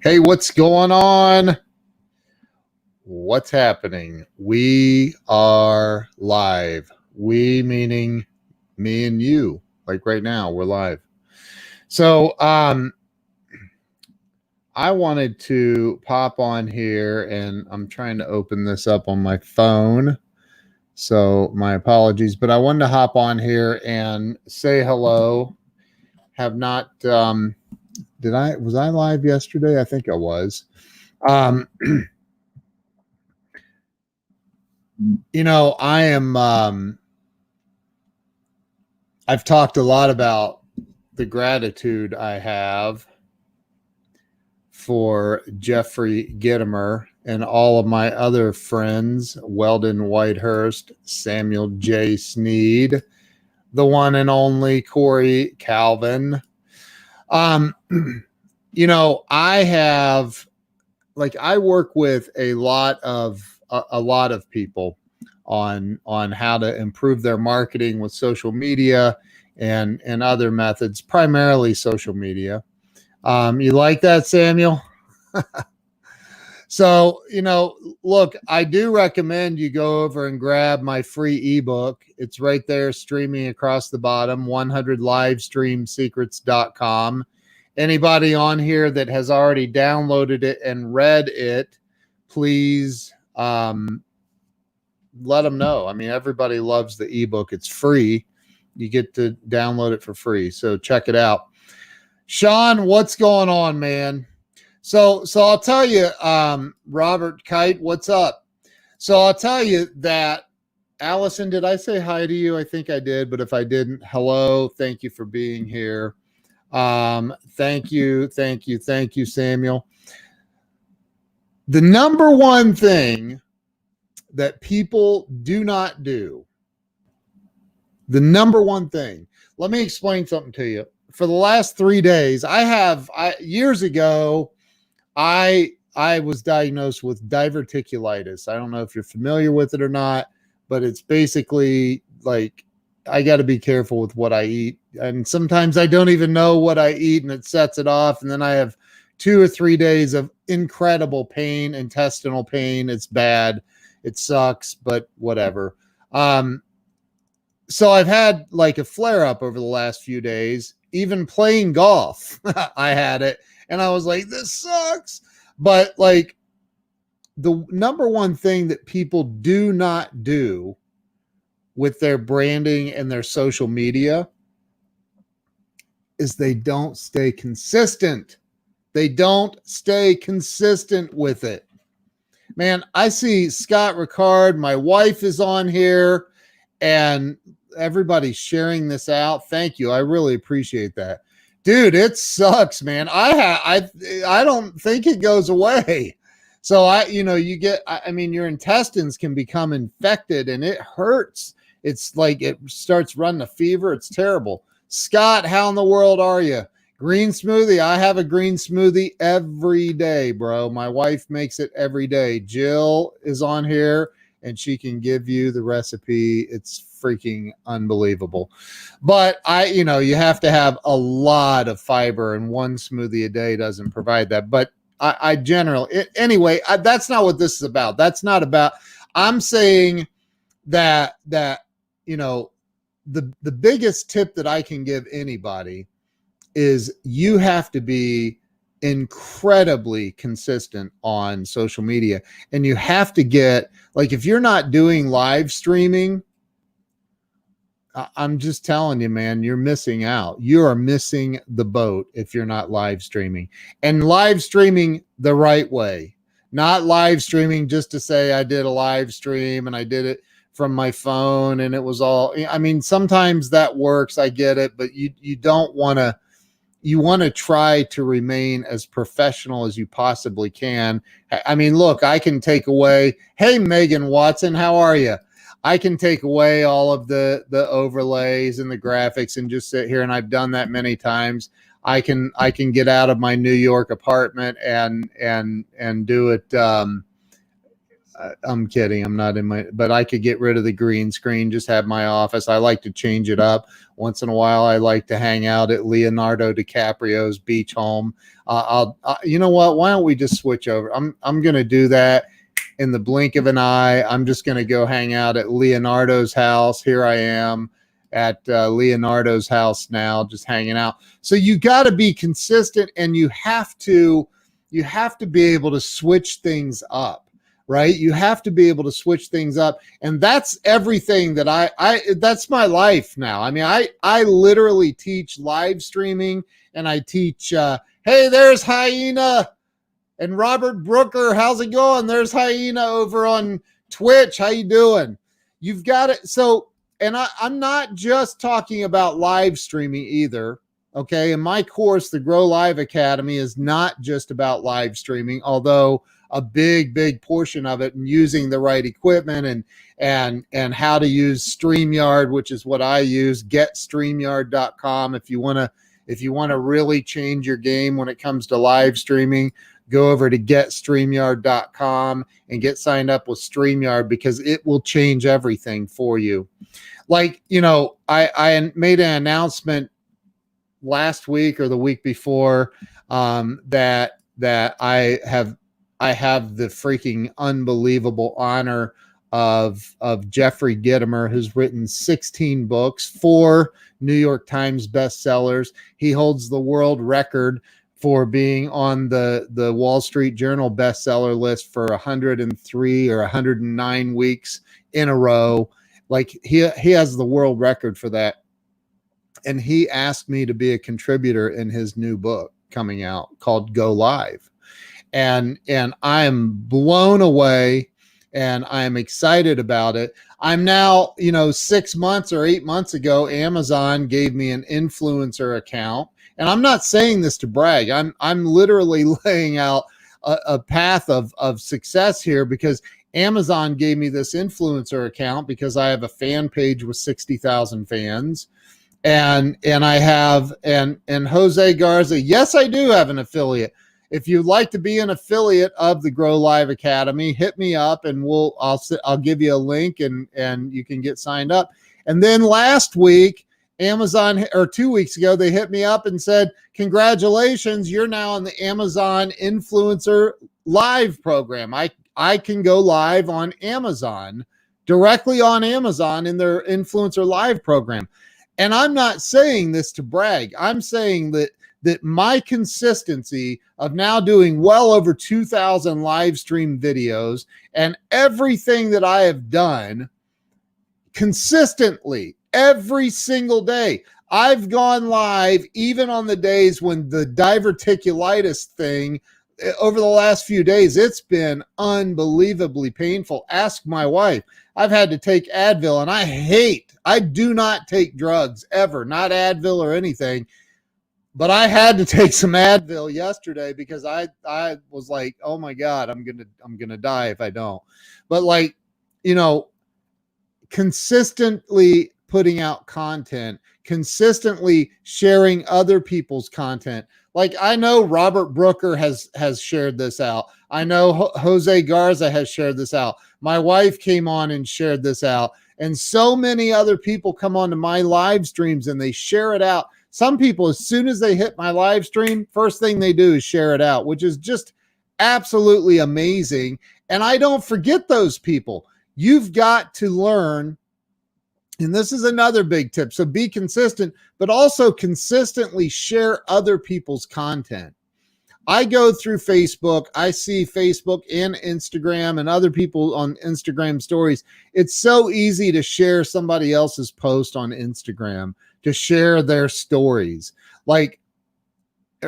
Hey, what's going on? What's happening? We are live. We meaning me and you. Like right now, we're live. So, I wanted to pop on here and I'm trying to open this up on my phone. So, my apologies, but I wanted to hop on here and say hello. Have not was I live yesterday? I think I was. I am I've talked a lot about the gratitude I have for Jeffrey Gittimer and all of my other friends, Weldon Whitehurst, Samuel J. Sneed, the one and only Corey Calvin. I have I work with a lot of people on how to improve their marketing with social media and other methods, primarily social media. You like that, Samuel? So, look, I do recommend you go over and grab my free ebook. It's right there streaming across the bottom, 100livestreamsecrets.com. Anybody on here that has already downloaded it and read it, please let them know. I mean, everybody loves the ebook. It's free. You get to download it for free. So check it out. Sean, what's going on, man? So I'll tell you, Robert Kite, what's up? So I'll tell you that, Allison, did I say hi to you? I think I did, but if I didn't, hello. Thank you for being here. Thank you, Samuel. The number one thing that people do not do, the number one thing, let me explain something to you. For the last 3 days, years ago, I was diagnosed with diverticulitis. I don't know if you're familiar with it or not, but it's basically like I got to be careful with what I eat. And sometimes I don't even know what I eat and it sets it off. And then I have 2 or 3 days of incredible pain, intestinal pain. It's bad. It sucks, but whatever. So I've had like a flare up over the last few days, even playing golf. I had it and I was like, this sucks. But like the number one thing that people do not do with their branding and their social media is they don't stay consistent. They don't stay consistent with it. Man, I see Scott Ricard, my wife is on here, and everybody's sharing this out. Thank you. I really appreciate that. Dude, it sucks, man. I don't think it goes away. So your intestines can become infected and it hurts. It's like it starts running a fever. It's terrible. Scott, how in the world are you? Green smoothie. I have a green smoothie every day, bro. My wife makes it every day. Jill is on here and she can give you the recipe. It's freaking unbelievable. But you have to have a lot of fiber and one smoothie a day doesn't provide that. But I generally, anyway, that's not what this is about. That's not about, I'm saying that the biggest tip that I can give anybody is you have to be incredibly consistent on social media, and you have to get, like, if you're not doing live streaming, I'm just telling you, man, you're missing out. You are missing the boat if you're not live streaming, and live streaming the right way, not live streaming just to say I did a live stream and I did it from my phone and it was all, I mean, sometimes that works. I get it, but you don't want to, you want to try to remain as professional as you possibly can. I mean, look, I can take away, hey, Megan Watson, how are you? I can take away all of the overlays and the graphics and just sit here, and I've done that many times. I can get out of my New York apartment and do it I'm kidding. I'm not in my, but I could get rid of the green screen, just have my office. I like to change it up once in a while. I like to hang out at Leonardo DiCaprio's beach home. You know what? Why don't we just switch over? I'm going to do that in the blink of an eye. I'm just going to go hang out at Leonardo's house. Here I am at Leonardo's house now, just hanging out. So you got to be consistent, and you have to be able to switch things up, right? You have to be able to switch things up. And that's everything that that's my life now. I mean, I literally teach live streaming, and I teach, hey, there's Hyena and Robert Brooker. How's it going? There's Hyena over on Twitch. How you doing? You've got it. So, and I'm not just talking about live streaming either. Okay. And my course, the Grow Live Academy, is not just about live streaming, although a big portion of it, and using the right equipment and how to use StreamYard, which is what I use. Get StreamYard.com. If you want to really change your game when it comes to live streaming, go over to GetStreamYard.com and get signed up with StreamYard, because it will change everything for you. Like, you know, I made an announcement last week or the week before that I have the freaking unbelievable honor of Jeffrey Gitomer, who's written 16 books, 4 New York Times bestsellers. He holds the world record for being on the Wall Street Journal bestseller list for 103 or 109 weeks in a row. Like, he has the world record for that. And he asked me to be a contributor in his new book coming out called Go Live. And I'm blown away, and I'm excited about it. I'm now, 6 months or 8 months ago, Amazon gave me an influencer account. And I'm not saying this to brag. I'm literally laying out a path of success here, because Amazon gave me this influencer account because I have a fan page with 60,000 fans. And I have, and Jose Garza, yes, I do have an affiliate. If you'd like to be an affiliate of the Grow Live Academy, hit me up, and I'll give you a link, and you can get signed up. And then last week, Amazon, or 2 weeks ago, they hit me up and said, congratulations, you're now on the Amazon Influencer Live program. I can go live on Amazon, directly on Amazon, in their Influencer Live program. And I'm not saying this to brag. I'm saying that my consistency of now doing well over 2,000 live stream videos, and everything that I have done consistently every single day. I've gone live even on the days when the diverticulitis thing, over the last few days, it's been unbelievably painful. Ask my wife. I've had to take Advil, and I do not take drugs ever, not Advil or anything. But I had to take some Advil yesterday because I was like, oh my God, I'm gonna die if I don't. But like, consistently putting out content, consistently sharing other people's content. Like, I know Robert Brooker has shared this out. I know Jose Garza has shared this out. My wife came on and shared this out. And so many other people come onto my live streams and they share it out. Some people, as soon as they hit my live stream, first thing they do is share it out, which is just absolutely amazing. And I don't forget those people. You've got to learn. And this is another big tip. So be consistent, but also consistently share other people's content. I go through Facebook. I see Facebook and Instagram and other people on Instagram stories. It's so easy to share somebody else's post on Instagram, to share their stories, like,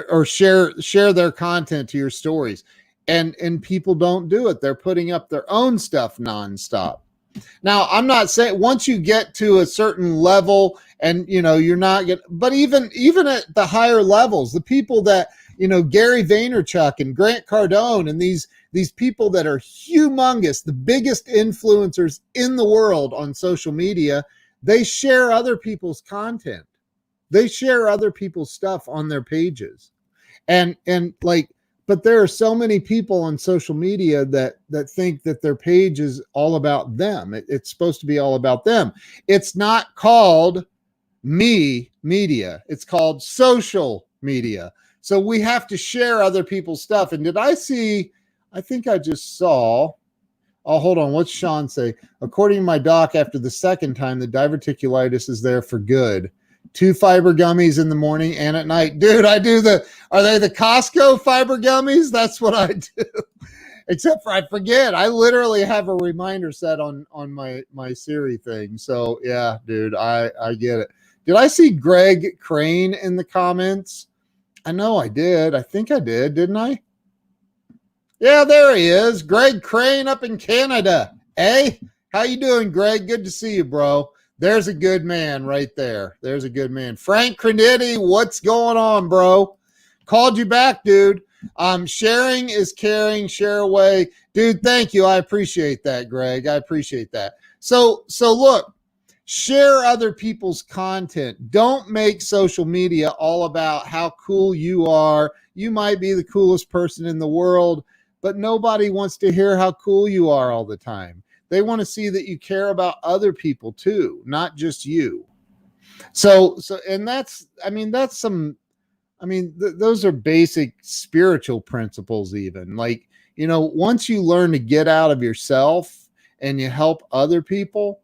or share their content to your stories. And people don't do it. They're putting up their own stuff nonstop. Now, I'm not saying once you get to a certain level and, you're not getting, but even at the higher levels, the people that, Gary Vaynerchuk and Grant Cardone and these people that are humongous, the biggest influencers in the world on social media, they share other people's content. They share other people's stuff on their pages. And like, but there are so many people on social media that think that their page is all about them. It's supposed to be all about them. It's not called me media. It's called social media. So we have to share other people's stuff. And did I see, I think I just saw, oh, hold on. What's Sean say? According to my doc, after the second time, the diverticulitis is there for good. 2 fiber gummies in the morning and at night. Dude, I do are they the Costco fiber gummies? That's what I do. Except for I forget. I literally have a reminder set on my Siri thing. So yeah, dude, I get it. Did I see Greg Crane in the comments? I know I did. I think I did, didn't I? Yeah, there he is. Greg Crane up in Canada. Hey, how you doing, Greg? Good to see you, bro. There's a good man right there. There's a good man. Frank Cranitti, what's going on, bro? Called you back, dude. Sharing is caring. Share away. Dude, thank you. I appreciate that, Greg. I appreciate that. So look, share other people's content. Don't make social media all about how cool you are. You might be the coolest person in the world, but nobody wants to hear how cool you are all the time. They want to see that you care about other people too, not just you. So, and that's those are basic spiritual principles even. Like, once you learn to get out of yourself and you help other people,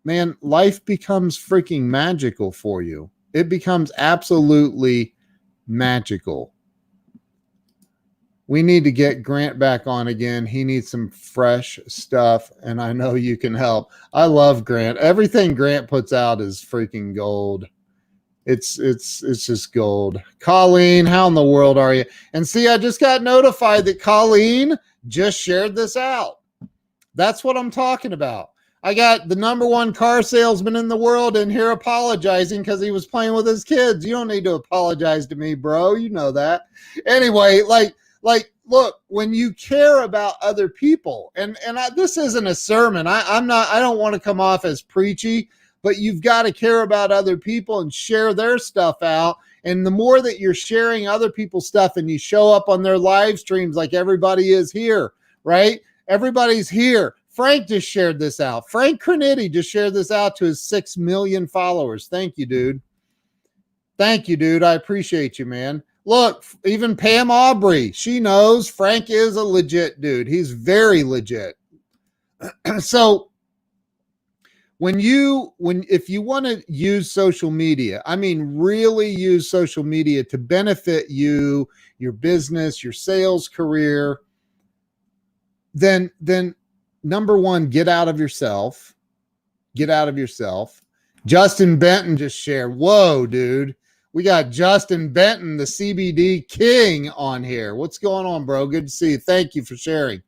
man, life becomes freaking magical for you. It becomes absolutely magical. We need to get Grant back on again. He needs some fresh stuff, and I know you can help. I love Grant. Everything Grant puts out is freaking gold. It's just gold. Colleen, how in the world are you? And see, I just got notified that Colleen just shared this out. That's what I'm talking about. I got the #1 car salesman in the world in here apologizing because he was playing with his kids. You don't need to apologize to me, bro. You know that. Anyway, like, look, when you care about other people, and this isn't a sermon. I don't want to come off as preachy, but you've got to care about other people and share their stuff out. And the more that you're sharing other people's stuff and you show up on their live streams like everybody is here, right? Everybody's here. Frank just shared this out. Frank Cranitti just shared this out to his 6 million followers. Thank you, dude. Thank you, dude. I appreciate you, man. Look, even Pam Aubrey, she knows Frank is a legit dude. He's very legit. So if you want to use social media, I mean, really use social media to benefit you, your business, your sales career, then #1, get out of yourself. Get out of yourself. Justin Benton just shared. Whoa, dude. We got Justin Benton, the CBD king, on here. What's going on, bro? Good to see you. Thank you for sharing.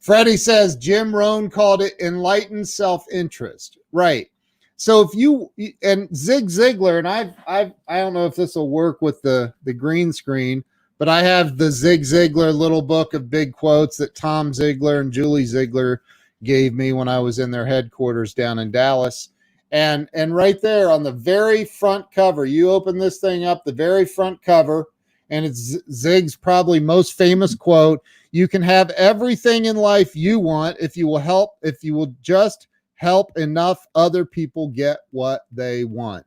Freddie says Jim Rohn called it enlightened self-interest. Right. So if you, and Zig Ziglar, and I don't know if this will work with the green screen, but I have the Zig Ziglar little book of big quotes that Tom Ziglar and Julie Ziglar gave me when I was in their headquarters down in Dallas. And right there on the very front cover, you open this thing up, the very front cover, and it's Zig's probably most famous quote: "You can have everything in life you want if you will just help enough other people get what they want."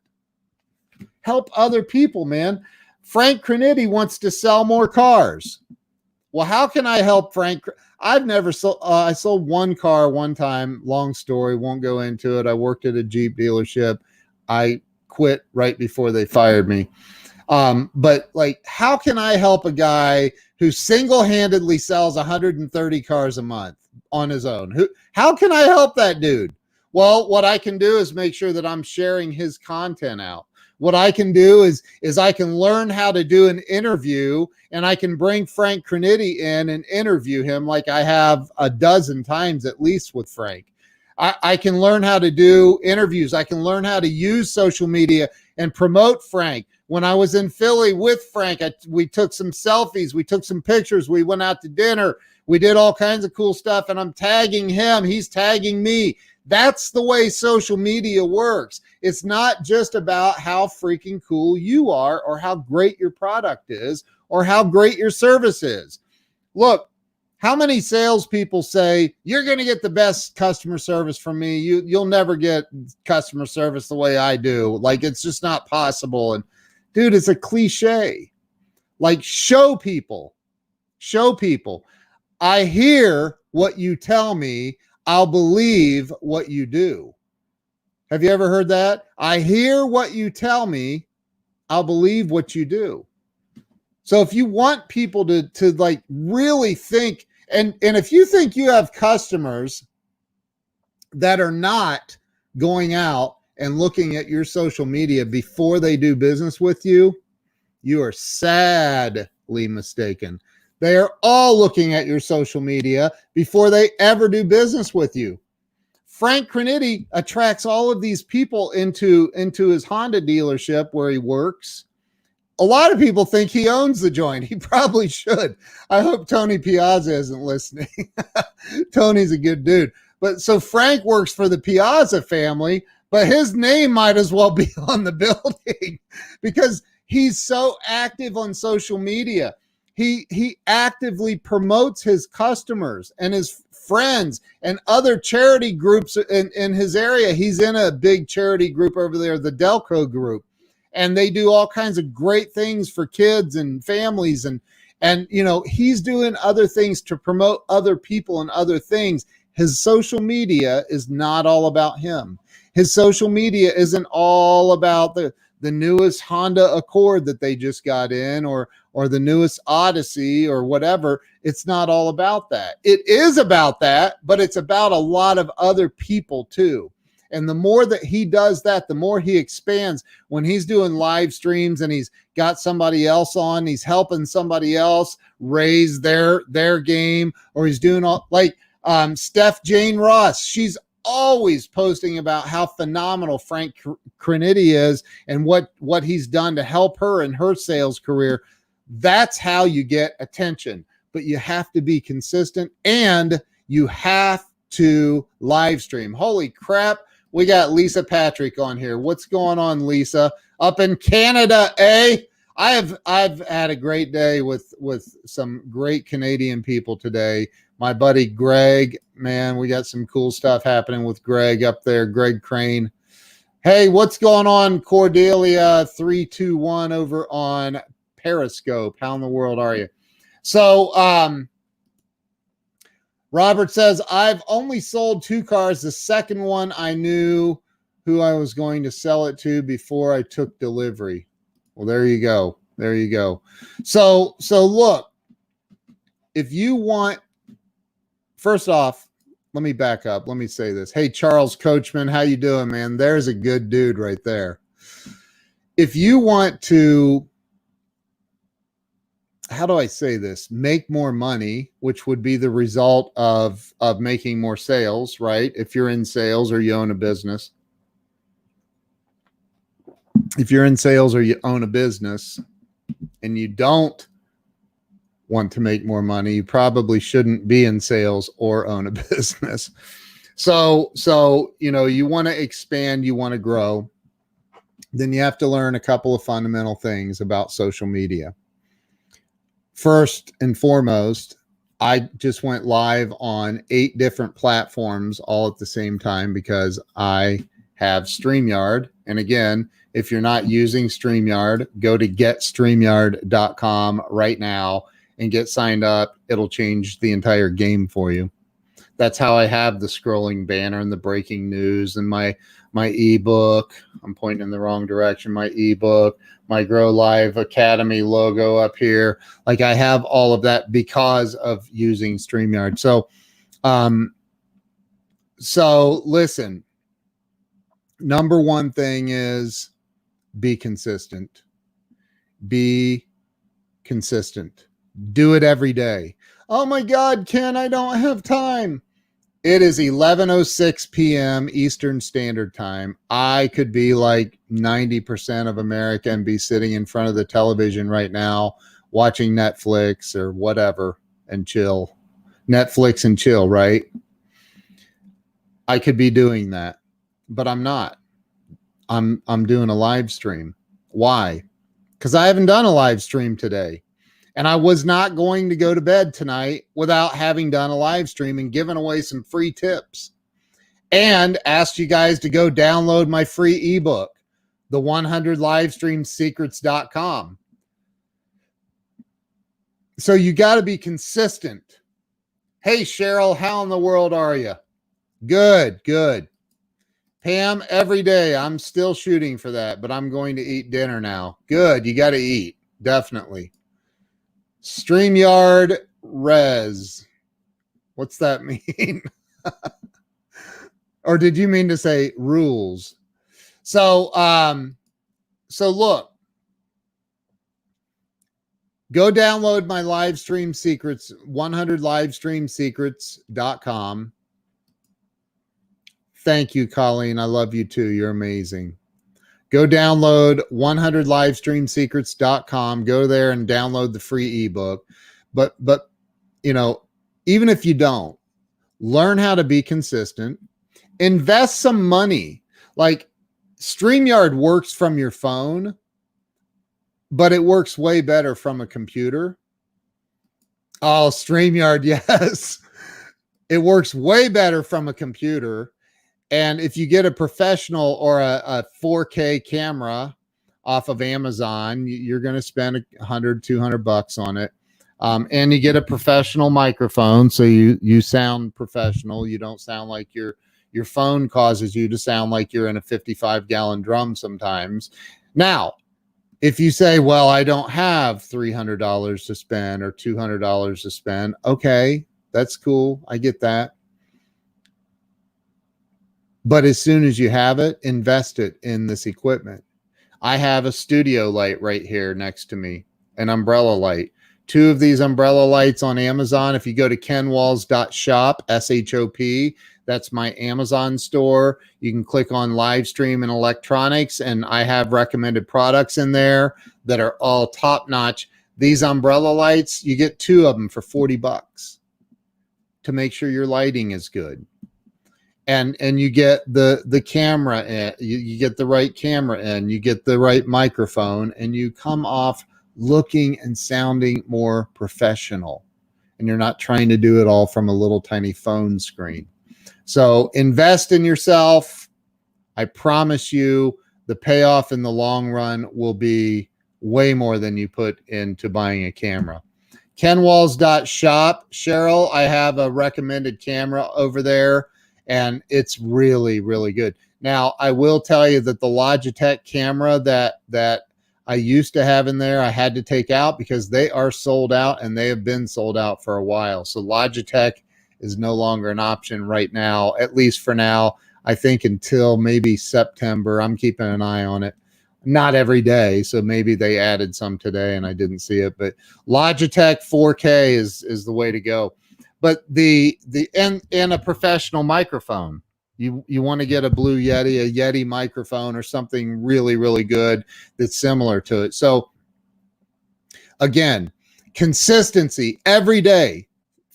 Help other people, man. Frank Cranitti wants to sell more cars. Well, how can I help Frank? I've never sold. I sold one car one time. Long story. Won't go into it. I worked at a Jeep dealership. I quit right before they fired me. But like, how can I help a guy who single-handedly sells 130 cars a month on his own? How can I help that dude? Well, what I can do is make sure that I'm sharing his content out. What I can do is I can learn how to do an interview, and I can bring Frank Cranitti in and interview him like I have a dozen times at least with Frank. I can learn how to do interviews. I can learn how to use social media and promote Frank. When I was in Philly with Frank, we took some selfies. We took some pictures. We went out to dinner. We did all kinds of cool stuff, and I'm tagging him. He's tagging me. That's the way social media works. It's not just about how freaking cool you are or how great your product is or how great your service is. Look, how many salespeople say you're going to get the best customer service from me? You'll never get customer service the way I do. Like, it's just not possible. And dude, it's a cliche. Like, show people. I hear what you tell me. I'll believe what you do. Have you ever heard that? I hear what you tell me. I'll believe what you do. So if you want people to like really think, and if you think you have customers that are not going out and looking at your social media before they do business with you, you are sadly mistaken. They are all looking at your social media before they ever do business with you. Frank Crinitti attracts all of these people into his Honda dealership where he works. A lot of people think he owns the joint. He probably should. I hope Tony Piazza isn't listening. Tony's a good dude. But so Frank works for the Piazza family, but his name might as well be on the building because he's so active on social media. He actively promotes his customers and his friends and other charity groups in his area. He's in a big charity group over there, the Delco group. And they do all kinds of great things for kids and families. And you know, he's doing other things to promote other people and other things. His social media is not all about him. His social media isn't all about the newest Honda Accord that they just got in or the newest Odyssey or whatever. It's not all about that. It is about that, but it's about a lot of other people too. And the more that he does that, the more he expands. When he's doing live streams and he's got somebody else on, he's helping somebody else raise their game, or he's doing all like Steph Jane Ross. She's always posting about how phenomenal Frank Crinitti is and what he's done to help her in her sales career. That's how you get attention. But you have to be consistent and you have to live stream. Holy crap. We got Lisa Patrick on here. What's going on, Lisa? Up in Canada, eh? I've had a great day with some great Canadian people today. My buddy Greg, man, we got some cool stuff happening with Greg up there, Greg Crane. Hey, what's going on, Cordelia 321 over on Periscope? How in the world are you? So, Robert says, I've only sold 2 cars. The second one, I knew who I was going to sell it to before I took delivery. Well, there you go. There you go. So look, if you want, first off, let me back up. Let me say this. Hey, Charles Coachman, how you doing, man? There's a good dude right there. If you want to, how do I say this? Make more money, which would be the result of making more sales, right? If you're in sales or you own a business. If you're in sales or you own a business and you don't want to make more money, you probably shouldn't be in sales or own a business. So, you know, you want to expand, you want to grow, then you have to learn a couple of fundamental things about social media. First and foremost, I just went live on 8 different platforms all at the same time because I have StreamYard. And again, if you're not using StreamYard, go to getstreamyard.com right now and get signed up. It'll change the entire game for you. That's how I have the scrolling banner and the breaking news and my ebook. I'm pointing in the wrong direction. My ebook, my Grow Live Academy logo up here. Like, I have all of that because of using StreamYard. So listen, number one thing is be consistent. Be consistent. Do it every day. Oh my God, Ken, I don't have time. It is 11:06 p.m. Eastern Standard Time. I could be like 90% of America and be sitting in front of the television right now watching Netflix or whatever and chill. Netflix and chill, right? I could be doing that, but I'm not. I'm doing a live stream. Why? Because I haven't done a live stream today. And I was not going to go to bed tonight without having done a live stream and given away some free tips and asked you guys to go download my free ebook, the 100livestreamsecrets.com. So you got to be consistent. Hey, Cheryl, how in the world are you? Good, good. Pam, every day. I'm still shooting for that, but I'm going to eat dinner now. Good. You got to eat. Definitely. StreamYard Res. What's that mean? Or did you mean to say rules? So look, go download my live stream secrets, 100livestreamsecrets.com. Thank you, Colleen. I love you too. You're amazing. Go download 100livestreamsecrets.com. Go there and download the free ebook. But you know, even if you don't, learn how to be consistent. Invest some money. Like StreamYard works from your phone, but it works way better from a computer. Oh, StreamYard, yes. It works way better from a computer. And if you get a professional or a 4K camera off of Amazon, you're going to spend $100, $200 on it. And you get a professional microphone, so you sound professional. You don't sound like your phone causes you to sound like you're in a 55-gallon drum sometimes. Now, if you say, well, I don't have $300 to spend or $200 to spend, okay, that's cool. I get that. But as soon as you have it, invest it in this equipment. I have a studio light right here next to me, an umbrella light. 2 of these umbrella lights on Amazon. If you go to kenwalls.shop, S-H-O-P, that's my Amazon store. You can click on live stream and electronics, and I have recommended products in there that are all top notch. These umbrella lights, you get 2 of them for $40 to make sure your lighting is good. And you get the camera in, you get the right camera in, you get the right microphone, and you come off looking and sounding more professional. And you're not trying to do it all from a little tiny phone screen. So invest in yourself. I promise you the payoff in the long run will be way more than you put into buying a camera. kenwalls.shop. Cheryl, I have a recommended camera over there, and it's really, really good. Now, I will tell you that the Logitech camera that I used to have in there, I had to take out because they are sold out, and they have been sold out for a while. So Logitech is no longer an option right now, at least for now. I think until maybe September. I'm keeping an eye on it. Not every day, so maybe they added some today and I didn't see it. But Logitech 4K is the way to go. But and a professional microphone. You want to get a Blue Yeti, a Yeti microphone, or something really, really good that's similar to it. So again, consistency every day.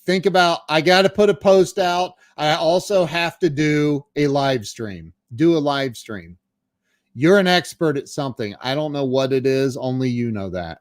Think about, I got to put a post out. I also have to do a live stream. Do a live stream. You're an expert at something. I don't know what it is. Only you know that.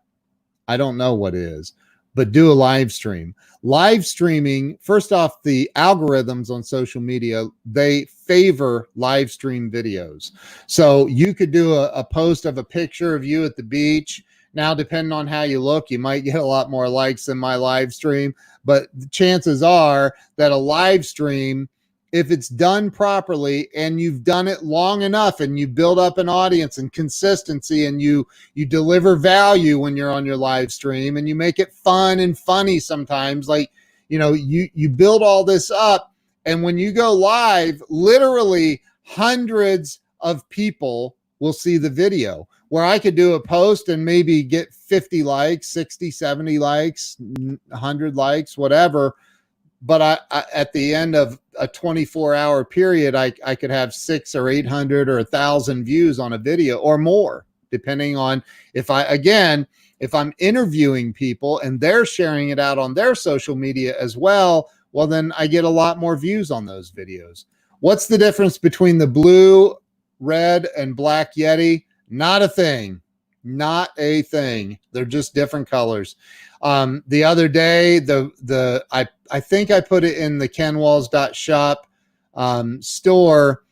I don't know what it is. But do a live stream. Live streaming, first off, the algorithms on social media, they favor live stream videos. So you could do a post of a picture of you at the beach. Now, depending on how you look, you might get a lot more likes than my live stream. But the chances are that a live stream, if it's done properly and you've done it long enough and you build up an audience and consistency and you deliver value when you're on your live stream and you make it fun and funny sometimes, like, you know, you build all this up, and when you go live, literally hundreds of people will see the video, where I could do a post and maybe get 50 likes, 60, 70 likes, 100 likes, whatever. But I at the end of a 24-hour period, I could have 600 or 800 or 1,000 views on a video or more, depending on if I'm interviewing people and they're sharing it out on their social media as well, well, then I get a lot more views on those videos. What's the difference between the blue, red, and black Yeti? Not a thing. Not a thing. They're just different colors. The other day, I think I put it in the kenwalls.shop store.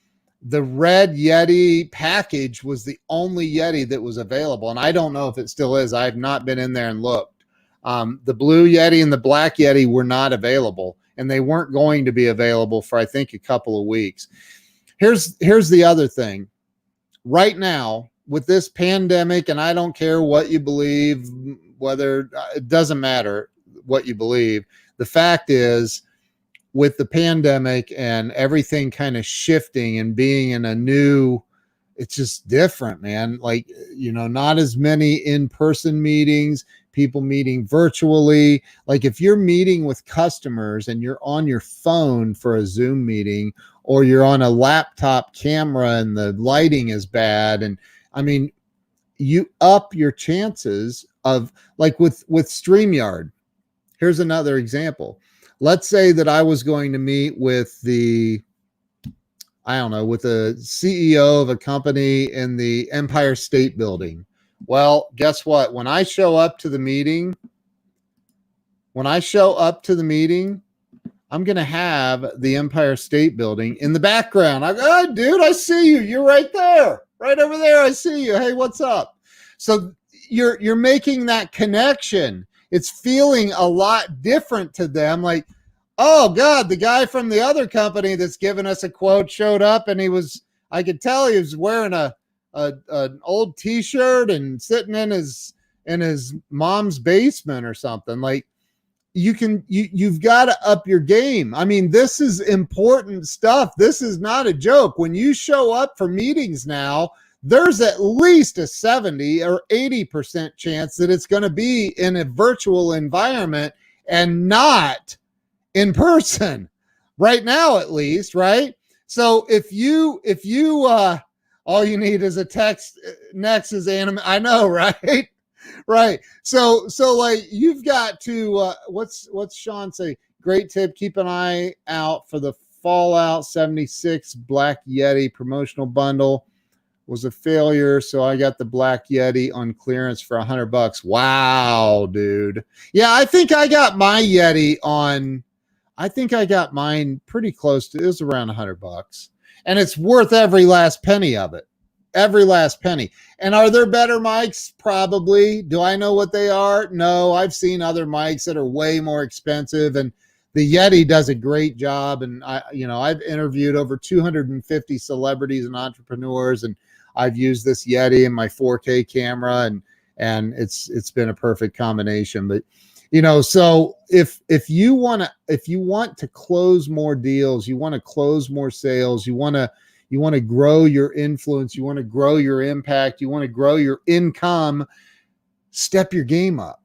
The red Yeti package was the only Yeti that was available, and I don't know if it still is. I have not been in there and looked. The blue Yeti and the black Yeti were not available, and they weren't going to be available for, I think, a couple of weeks. Here's the other thing. Right now, with this pandemic, and I don't care what you believe, whether it doesn't matter what you believe. The fact is, with the pandemic and everything kind of shifting and being in a new, it's just different, man. Like, not as many in-person meetings, people meeting virtually. Like if you're meeting with customers and you're on your phone for a Zoom meeting, or you're on a laptop camera and the lighting is bad, and I mean, you up your chances of, like with StreamYard. Here's another example. Let's say that I was going to meet with the CEO of a company in the Empire State Building. Well, guess what? When I show up to the meeting, I'm going to have the Empire State Building in the background. Dude, I see you. You're right there. Right over there. I see you. Hey, what's up? So you're making that connection. It's feeling a lot different to them. Like, oh God, the guy from the other company that's giving us a quote showed up, and I could tell he was wearing an old t-shirt and sitting in his mom's basement or something. Like, you've got to up your game. I mean, this is important stuff. This is not a joke. When you show up for meetings now, there's at least a 70 or 80% chance that it's going to be in a virtual environment and not in person right now, at least. Right. So if you all you need is a text next is anime. I know. Right. Right. So like you've got to, what's Sean say? Great tip. Keep an eye out for the Fallout 76 Black Yeti promotional bundle. Was a failure, so I got the Black Yeti on clearance for $100. Wow, dude. Yeah, I think I got my Yeti on. I think I got mine pretty close to. It was around $100, and it's worth every last penny of it. Every last penny. And are there better mics? Probably. Do I know what they are? No. I've seen other mics that are way more expensive, and the Yeti does a great job. And I've interviewed over 250 celebrities and entrepreneurs, and I've used this Yeti in my 4K camera, and it's been a perfect combination. But so if you want to close more deals, you want to close more sales, you want to grow your influence, you want to grow your impact, you want to grow your income, step your game up.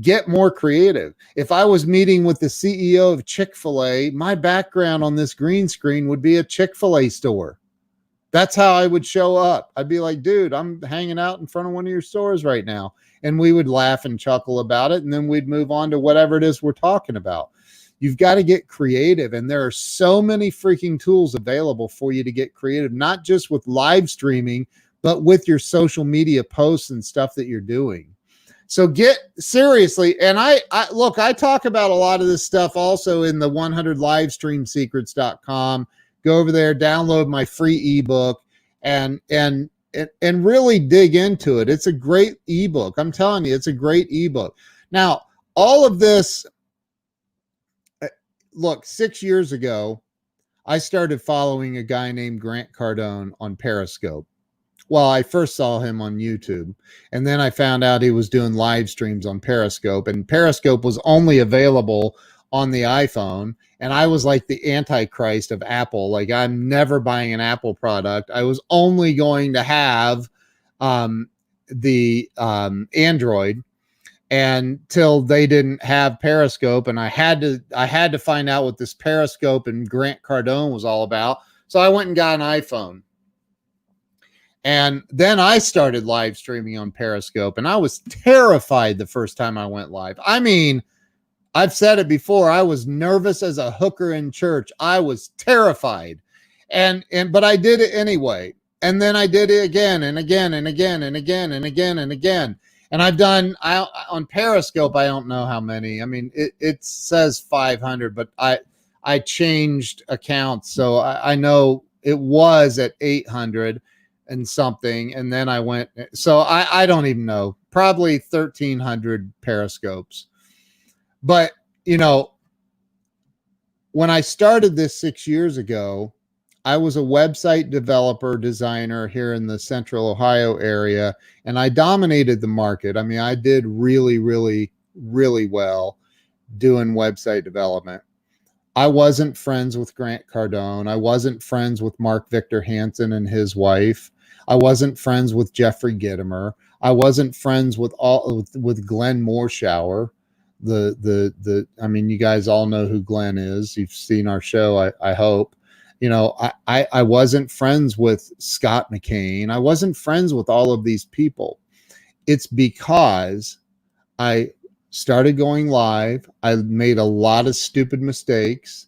Get more creative. If I was meeting with the CEO of Chick-fil-A, my background on this green screen would be a Chick-fil-A store. That's how I would show up. I'd be like, dude, I'm hanging out in front of one of your stores right now. And we would laugh and chuckle about it. And then we'd move on to whatever it is we're talking about. You've got to get creative. And there are so many freaking tools available for you to get creative, not just with live streaming, but with your social media posts and stuff that you're doing. So get seriously. And I talk about a lot of this stuff also in the 100livestreamsecrets.com. Go over there, download my free ebook, and really dig into it. It's a great ebook. I'm telling you, it's a great ebook. Now, all of this, look, 6 years ago, I started following a guy named Grant Cardone on Periscope. Well, I first saw him on YouTube, and then I found out he was doing live streams on Periscope, and Periscope was only available on the iPhone. And I was like the antichrist of Apple. Like, I'm never buying an Apple product. I was only going to have the Android until they didn't have Periscope. And I had to find out what this Periscope and Grant Cardone was all about. So I went and got an iPhone. And then I started live streaming on Periscope, and I was terrified the first time I went live. I mean, I've said it before. I was nervous as a hooker in church. I was terrified. But I did it anyway. And then I did it again and again and again and again and again and again. And I've done on Periscope, I don't know how many. I mean, it says 500, but I changed accounts. So I know it was at 800 and something. And then I went, so I don't even know, probably 1,300 Periscopes. But, you know, when I started this 6 years ago, I was a website developer designer here in the Central Ohio area, and I dominated the market. I mean, I did really, really, really well doing website development. I wasn't friends with Grant Cardone. I wasn't friends with Mark Victor Hansen and his wife. I wasn't friends with Jeffrey Gitomer. I wasn't friends with Glenn Morshower. I mean, you guys all know who Glenn is. You've seen our show, I hope. You know, I wasn't friends with Scott McCain. I wasn't friends with all of these people. It's because I started going live. I made a lot of stupid mistakes,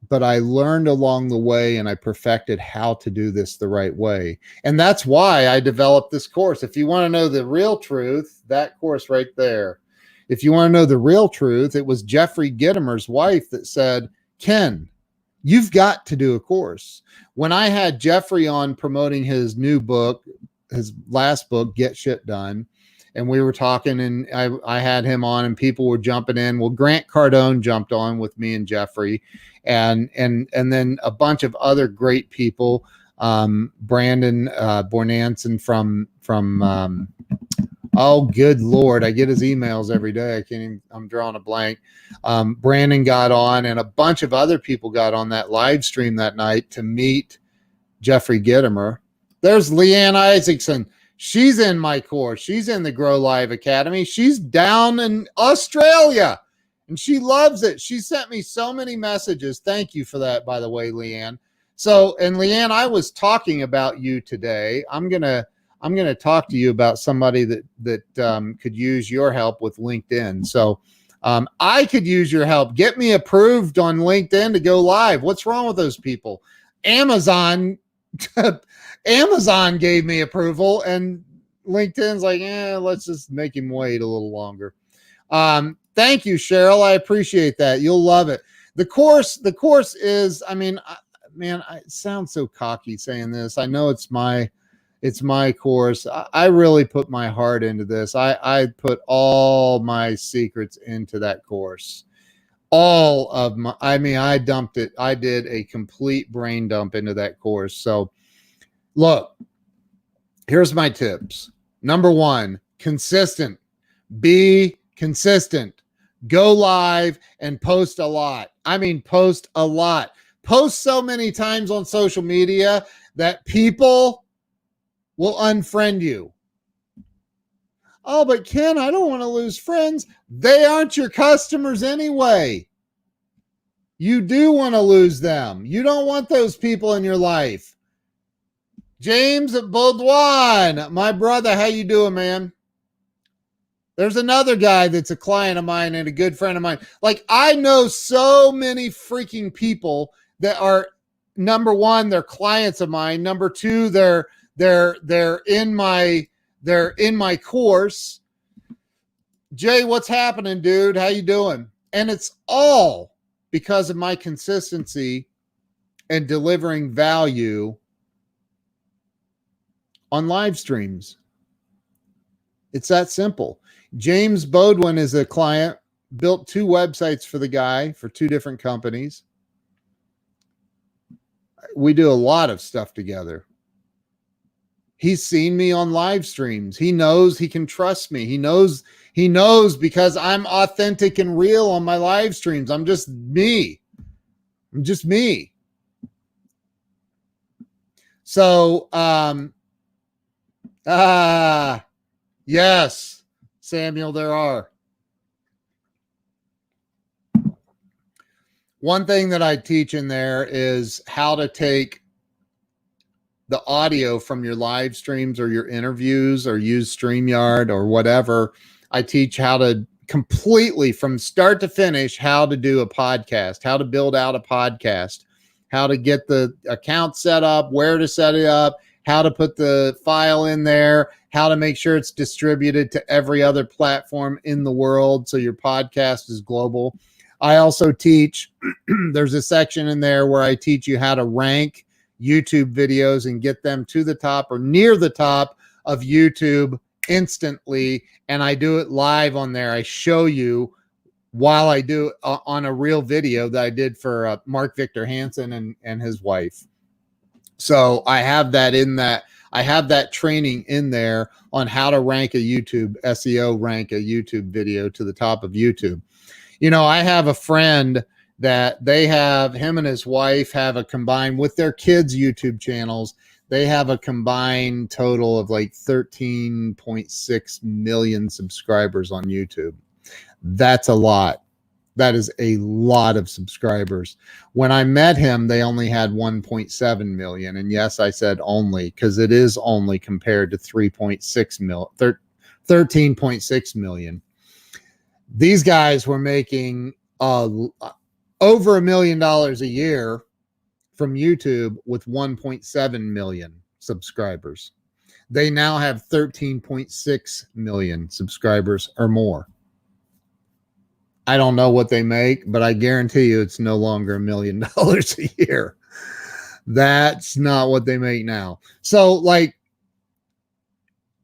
but I learned along the way and I perfected how to do this the right way. And that's why I developed this course. If you want to know the real truth, that course right there. If you want to know the real truth, it was Jeffrey Gitomer's wife that said, Ken, you've got to do a course. When I had Jeffrey on promoting his new book, his last book, Get Shit Done, and we were talking and I had him on and people were jumping in. Well, Grant Cardone jumped on with me and Jeffrey and then a bunch of other great people. Brandon Bornanson from oh, good Lord. I get his emails every day. I'm drawing a blank. Brandon got on and a bunch of other people got on that live stream that night to meet Jeffrey Gitomer. There's Leanne Isaacson. She's in my course. She's in the Grow Live Academy. She's down in Australia and she loves it. She sent me so many messages. Thank you for that, by the way, Leanne. So, and Leanne, I was talking about you today. I'm going to talk to you about somebody that could use your help with LinkedIn. So I could use your help. Get me approved on LinkedIn to go live. What's wrong with those people? Amazon gave me approval and LinkedIn's like, let's just make him wait a little longer. Thank you, Cheryl. I appreciate that. You'll love it. The course is, I mean, man, I sound so cocky saying this. I know it's my course. I really put my heart into this. I put all my secrets into that course. I dumped it. I did a complete brain dump into that course. So look, here's my tips. Number 1, consistent. Be consistent. Go live and post a lot. I mean, post a lot. Post so many times on social media that people will unfriend you. Oh, but Ken, I don't want to lose friends. They aren't your customers anyway. You do want to lose them. You don't want those people in your life. James Baudouin, my brother, how you doing, man? There's another guy that's a client of mine and a good friend of mine. Like, I know so many freaking people that are, number 1, they're clients of mine. Number 2, they're in my course. Jay, what's happening, dude? How you doing? And it's all because of my consistency and delivering value on live streams. It's that simple. James Baudouin is a client, built 2 websites for the guy for 2 different companies. We do a lot of stuff together. He's seen me on live streams. He knows he can trust me. He knows because I'm authentic and real on my live streams. I'm just me. So, yes, Samuel, there are. One thing that I teach in there is how to take the audio from your live streams or your interviews or use StreamYard or whatever. I teach how to completely from start to finish, how to do a podcast, how to build out a podcast, how to get the account set up, where to set it up, how to put the file in there, how to make sure it's distributed to every other platform in the world so your podcast is global. I also teach, there's a section in there where I teach you how to rank YouTube videos and get them to the top or near the top of YouTube instantly. And I do it live on there. I show you while I do on a real video that I did for Mark Victor Hansen and his wife. So I have that in that. I have that training in there on how to rank a YouTube SEO, rank a YouTube video to the top of YouTube. You know, I have a friend that they have, him and his wife have a combined, with their kids' YouTube channels, they have a combined total of like 13.6 million subscribers on YouTube. That's a lot. That is a lot of subscribers. When I met him, they only had 1.7 million. And yes, I said only, because it is only compared to 13.6 million. These guys were making over $1 million a year from YouTube with 1.7 million subscribers. They now have 13.6 million subscribers or more. I don't know what they make, but I guarantee you it's no longer $1 million a year. That's not what they make now. So, like,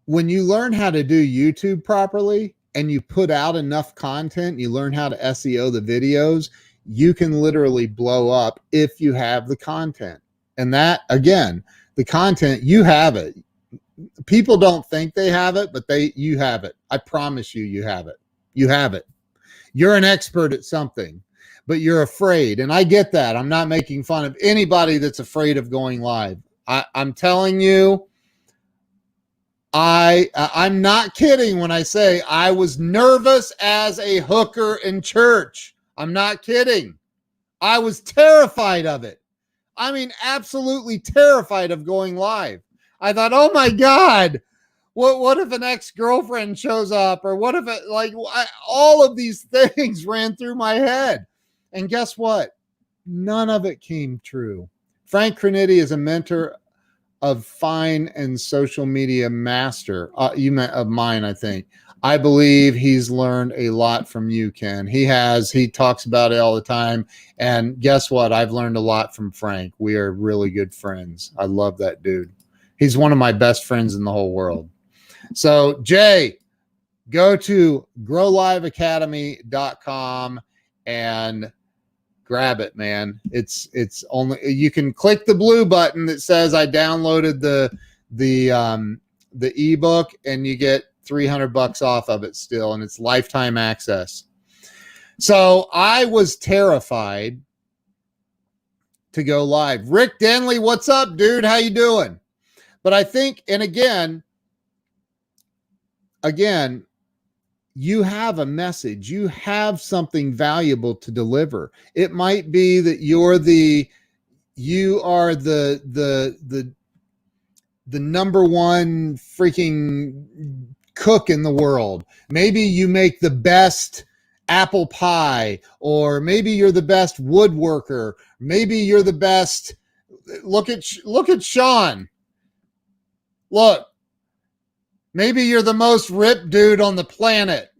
when you learn how to do YouTube properly and you put out enough content, you learn how to SEO the videos, you can literally blow up if you have the content. And that, again, the content, you have it. People don't think they have it, but you have it. I promise you, you have it. You have it. You're an expert at something, but you're afraid. And I get that. I'm not making fun of anybody that's afraid of going live. I'm telling you, I'm not kidding when I say I was nervous as a hooker in church. I'm not kidding. I was terrified of it. I mean, absolutely terrified of going live. I thought, oh my God, what if an ex-girlfriend shows up? Or what if it, like, all of these things ran through my head. And guess what? None of it came true. Frank Crinitti is a mentor of fine and social media master. You meant of mine, I think. I believe he's learned a lot from you, Ken. He talks about it all the time. And guess what? I've learned a lot from Frank. We are really good friends. I love that dude. He's one of my best friends in the whole world. So, Jay, go to growliveacademy.com and grab it, man. It's only, you can click the blue button that says I downloaded the ebook, and you get $300 off of it still, and it's lifetime access. So I was terrified to go live. Rick Denley, what's up, dude? How you doing? But I think, and again, you have a message. You have something valuable to deliver. It might be that you are the number one freaking cook in the world. Maybe you make the best apple pie, or maybe you're the best woodworker. Maybe you're the best. Look at Sean. Look. Maybe you're the most ripped dude on the planet.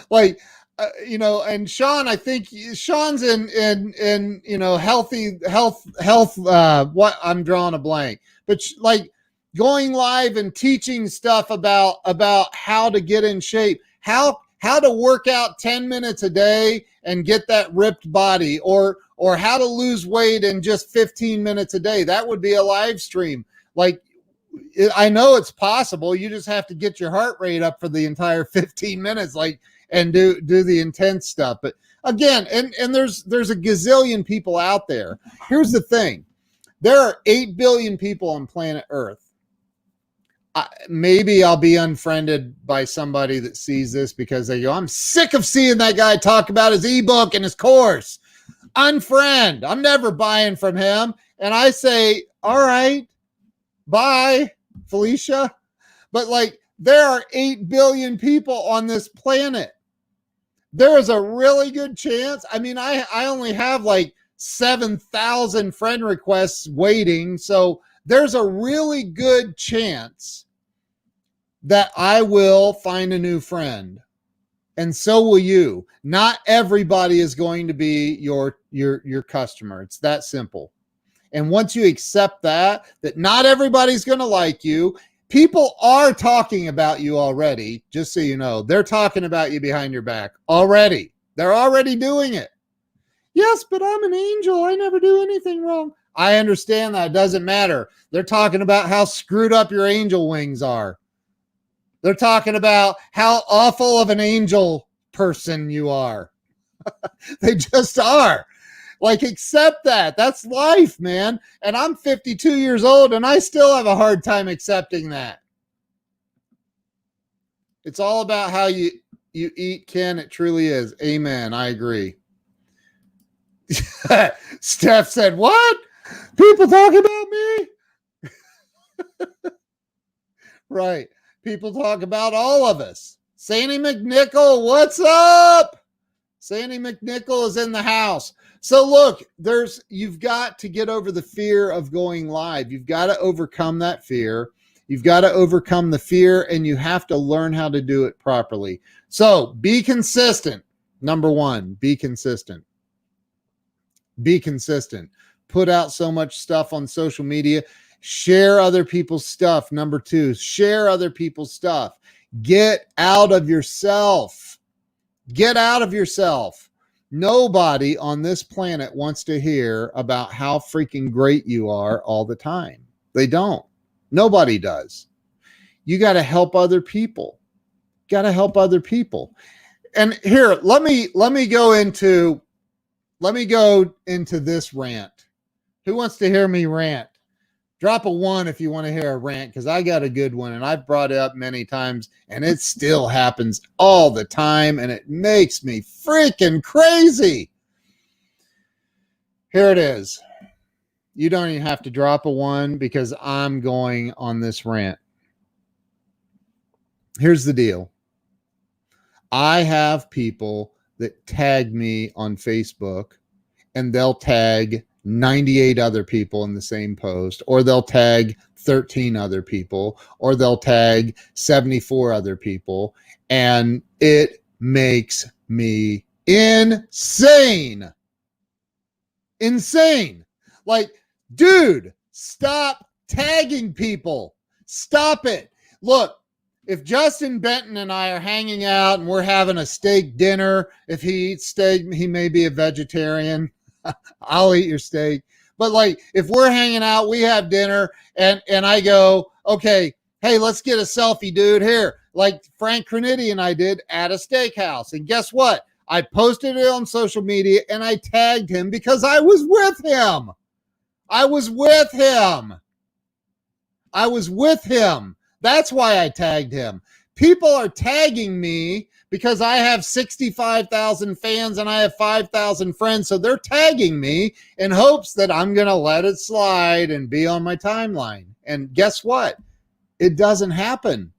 Like, and Sean, I think Sean's in health, what, I'm drawing a blank, but like going live and teaching stuff about how to get in shape, how to work out 10 minutes a day and get that ripped body, or how to lose weight in just 15 minutes a day. That would be a live stream. Like, I know it's possible. You just have to get your heart rate up for the entire 15 minutes, like, and do the intense stuff. But again, and there's a gazillion people out there. Here's the thing. There are 8 billion people on planet Earth. Maybe I'll be unfriended by somebody that sees this because they go, I'm sick of seeing that guy talk about his ebook and his course. Unfriend. I'm never buying from him. And I say, all right, bye, Felicia. But like, there are 8 billion people on this planet. There is a really good chance. I mean, I only have like 7,000 friend requests waiting. So there's a really good chance that I will find a new friend. And so will you. Not everybody is going to be your customer. It's that simple. And once you accept that not everybody's going to like you, people are talking about you already, just so you know. They're talking about you behind your back already. They're already doing it. Yes, but I'm an angel. I never do anything wrong. I understand that. It doesn't matter. They're talking about how screwed up your angel wings are. They're talking about how awful of an angel person you are. They just are. Like, accept that. That's life, man. And I'm 52 years old and I still have a hard time accepting that. It's all about how you eat, Ken. It truly is. Amen. I agree. Steph said, what? People talk about me? Right. People talk about all of us. Sandy McNichol, what's up? Sandy McNichol is in the house. So look, you've got to get over the fear of going live. You've got to overcome that fear. You've got to overcome the fear, and you have to learn how to do it properly. So be consistent. Number one, be consistent. Be consistent. Put out so much stuff on social media. Share other people's stuff. Number two, share other people's stuff. Get out of yourself. Get out of yourself. Nobody on this planet wants to hear about how freaking great you are all the time. They don't. Nobody does. You got to help other people. Got to help other people. And here, let me go into this rant. Who wants to hear me rant? Drop a 1 if you want to hear a rant, because I got a good one and I've brought it up many times and it still happens all the time and it makes me freaking crazy. Here it is. You don't even have to drop a 1 because I'm going on this rant. Here's the deal. I have people that tag me on Facebook and they'll tag 98 other people in the same post, or they'll tag 13 other people, or they'll tag 74 other people, and it makes me insane. Insane. Like, dude, stop tagging people. Stop it. Look, if Justin Benton and I are hanging out and we're having a steak dinner, if he eats steak, he may be a vegetarian. I'll eat your steak. But like, if we're hanging out, we have dinner, and I go, okay, hey, let's get a selfie, dude. Here, like Frank Crenity and I did at a steakhouse. And guess what? I posted it on social media and I tagged him because I was with him. I was with him. I was with him. That's why I tagged him. People are tagging me because I have 65,000 fans and I have 5,000 friends. So they're tagging me in hopes that I'm going to let it slide and be on my timeline. And guess what? It doesn't happen.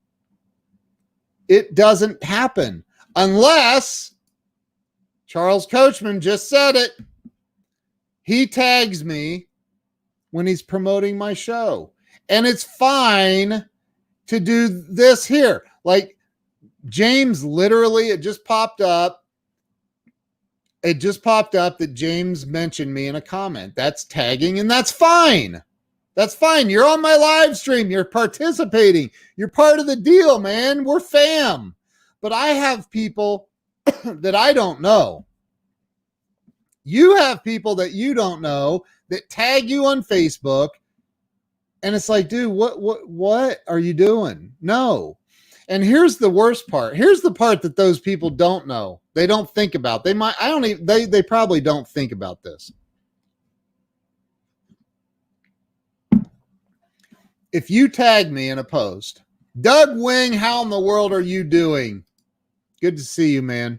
It doesn't happen unless Charles Coachman just said it. He tags me when he's promoting my show. And it's fine to do this here. Like, James, literally, it just popped up. It just popped up that James mentioned me in a comment. That's tagging, and that's fine. That's fine. You're on my live stream. You're participating. You're part of the deal, man. We're fam. But I have people that I don't know. You have people that you don't know that tag you on Facebook. And it's like, dude, what are you doing? No. And here's the worst part. Here's the part that those people don't know. They don't think about. They probably don't think about this. If you tag me in a post, Doug Wing, how in the world are you doing? Good to see you, man.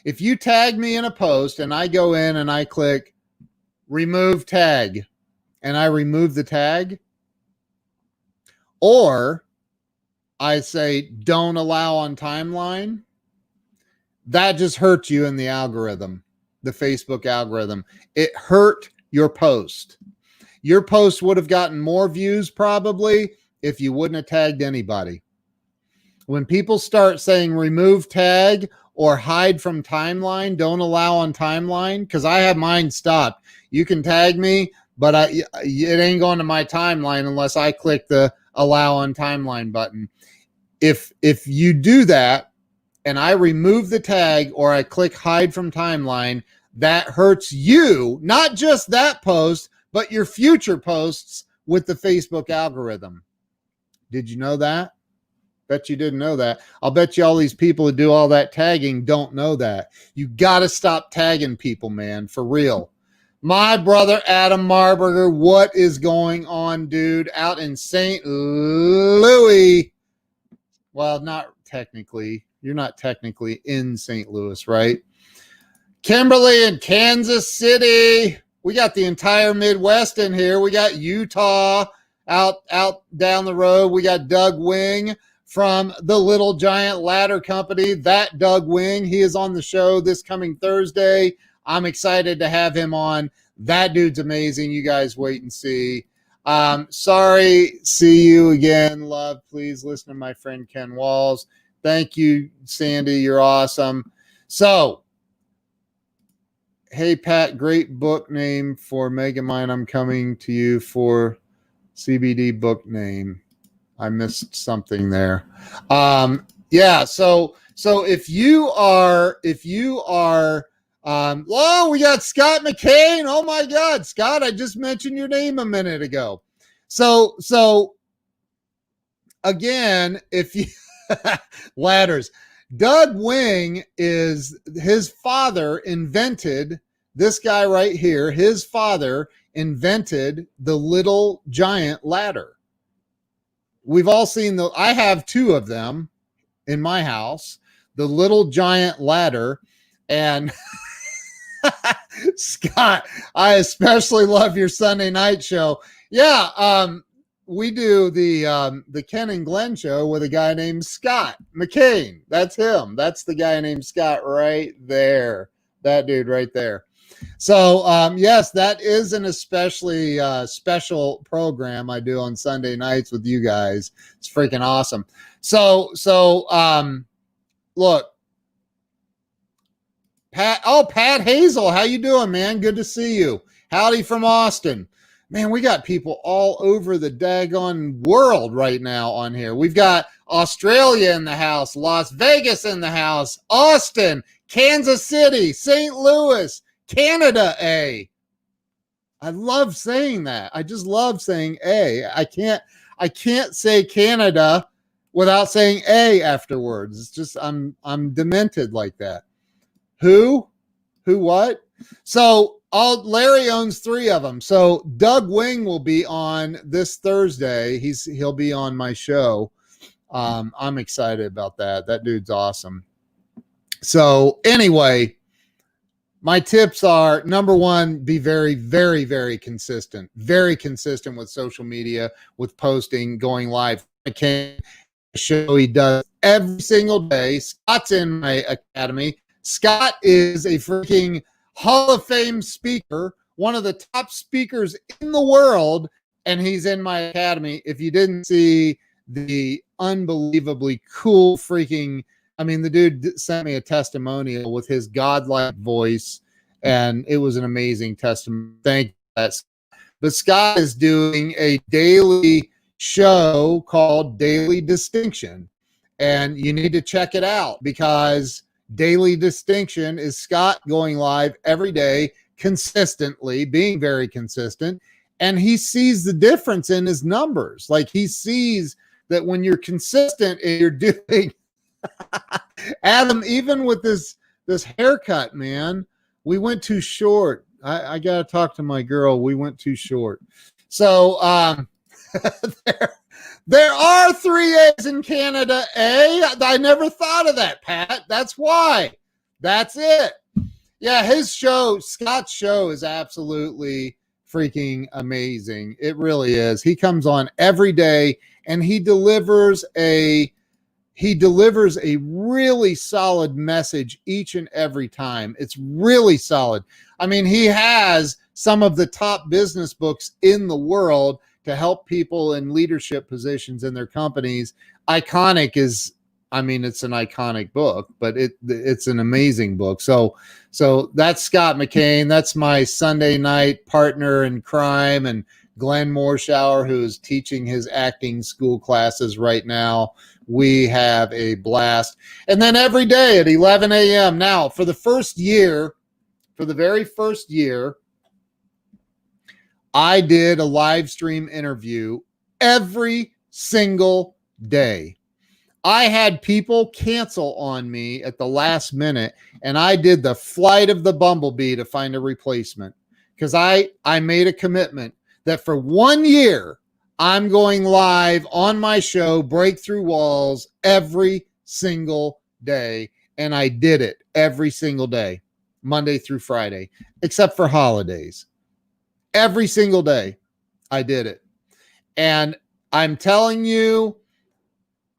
If you tag me in a post and I go in and I click remove tag and I remove the tag, or I say don't allow on timeline, that just hurts you in the algorithm. the Facebook algorithm. It hurt your post. Your post would have gotten more views probably if you wouldn't have tagged anybody. When people start saying remove tag or hide from timeline, don't allow on timeline, because I have mine stopped. You can tag me, but it ain't going to my timeline unless I click the allow on timeline button. If you do that and I remove the tag or I click hide from timeline, that hurts you, not just that post, but your future posts with the Facebook algorithm. Did you know that? Bet you didn't know that. I'll bet you all these people that do all that tagging don't know that. You got to stop tagging people, man, for real. My brother Adam Marburger, what is going on, dude? Out in St. Louis. Well, not technically. You're not technically in St. Louis, right? Kimberly in Kansas City. We got the entire Midwest in here. We got Utah out down the road. We got Doug Wing from the Little Giant Ladder Company. That Doug Wing, he is on the show this coming Thursday. I'm excited to have him on. That dude's amazing. You guys wait and see. Sorry, see you again. Love, please listen to my friend Ken Walls. Thank you, Sandy. You're awesome. So, hey, Pat, great book name for Megamind. I'm coming to you for CBD book name. I missed something there. Yeah. So if you are, oh, we got Scott McCain. Oh my God, Scott, I just mentioned your name a minute ago. So again, if you ladders, Doug Wing is his father invented this guy right here. His father invented the Little Giant Ladder. We've all seen I have two of them in my house, the Little Giant Ladder. And Scott, I especially love your Sunday night show. Yeah, we do the Ken and Glenn show with a guy named Scott McCain. That's him. That's the guy named Scott right there. That dude right there. So, yes, that is an especially special program I do on Sunday nights with you guys. It's freaking awesome. So look, Pat Hazel, how you doing, man? Good to see you. Howdy from Austin. Man, we got people all over the daggone world right now on here. We've got Australia in the house, Las Vegas in the house, Austin, Kansas City, St. Louis, Canada, I love saying that. I just love saying I can't say Canada without saying afterwards. It's just I'm demented like that. Who what? So Larry owns 3 of them. So Doug Wing will be on this Thursday. He'll be on my show. I'm excited about that. That dude's awesome. So anyway, my tips are, number 1, be very, very, very consistent. Very consistent with social media, with posting, going live. A show he does every single day. Scott's in my academy. Scott is a freaking Hall of Fame speaker, one of the top speakers in the world, and he's in my academy. If you didn't see the unbelievably cool freaking, I mean, the dude sent me a testimonial with his godlike voice, and it was an amazing testimony. Thank you. But Scott is doing a daily show called Daily Distinction, and you need to check it out, because Daily Distinction is Scott going live every day consistently, being very consistent, and he sees the difference in his numbers. Like, he sees that when you're consistent and you're doing Adam, even with this haircut, man, we went too short. I gotta talk to my girl. We went too short. So there are 3 A's in Canada, I never thought of that, Pat. That's why. That's it. Yeah, his show, Scott's show, is absolutely freaking amazing. It really is. He comes on every day and he delivers a he delivers a really solid message each and every time. It's really solid. I mean, he has some of the top business books in the world to help people in leadership positions in their companies. Iconic is, I mean, it's an iconic book, but it's an amazing book. So that's Scott McCain. That's my Sunday night partner in crime, and Glenn Morshower, who is teaching his acting school classes right now. We have a blast. And then every day at 11 a.m. Now, for the very first year, I did a live stream interview every single day. I had people cancel on me at the last minute, and I did the flight of the bumblebee to find a replacement, because I made a commitment that for 1 year, I'm going live on my show, Break Through Walls, every single day. And I did it every single day, Monday through Friday, except for holidays. Every single day, I did it. And I'm telling you,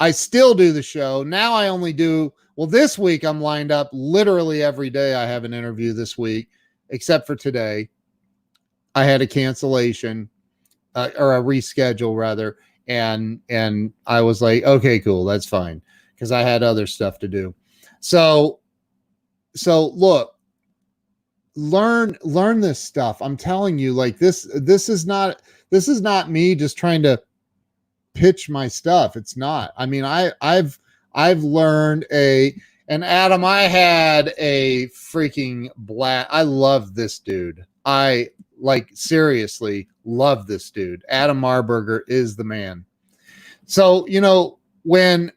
I still do the show. Now I only do, well, this week I'm lined up literally every day. I have an interview this week, except for today. I had a cancellation or a reschedule rather. And I was like, okay, cool. That's fine. Because I had other stuff to do. So look, learn this stuff. I'm telling you, like this is not me just trying to pitch my stuff. It's not. I mean, I've learned and Adam, I had a freaking blast. I love this dude. I seriously love this dude. Adam Marburger is the man. So, when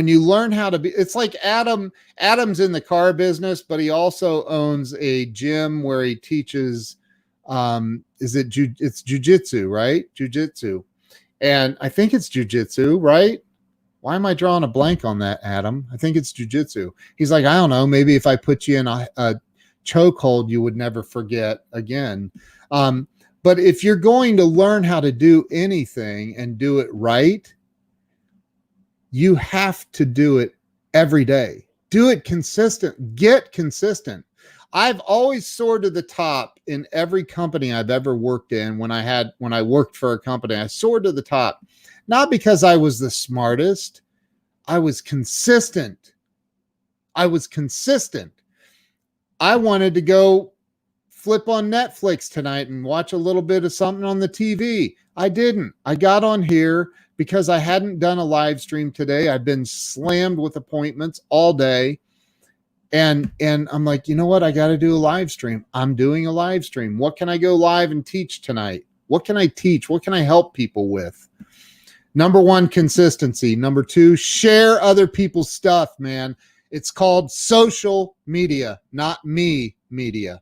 you learn how to be, it's like Adam's in the car business, but he also owns a gym where he teaches, it's jujitsu, right? Jujitsu. And I think it's jujitsu, right? Why am I drawing a blank on that, Adam? I think it's jujitsu. He's like, I don't know. Maybe if I put you in a chokehold, you would never forget again. But if you're going to learn how to do anything and do it right, you have to do it every day. Do it consistent. Get consistent. I've always soared to the top in every company I've ever worked in. When I worked for a company, I soared to the top, not because I was the smartest. I was consistent. I wanted to go flip on Netflix tonight and watch a little bit of something on the TV. I didn't. I got on here because I hadn't done a live stream today. I've been slammed with appointments all day. And I'm like, you know what? I got to do a live stream. I'm doing a live stream. What can I go live and teach tonight? What can I teach? What can I help people with? Number one, consistency. Number two, share other people's stuff, man. It's called social media, not me media.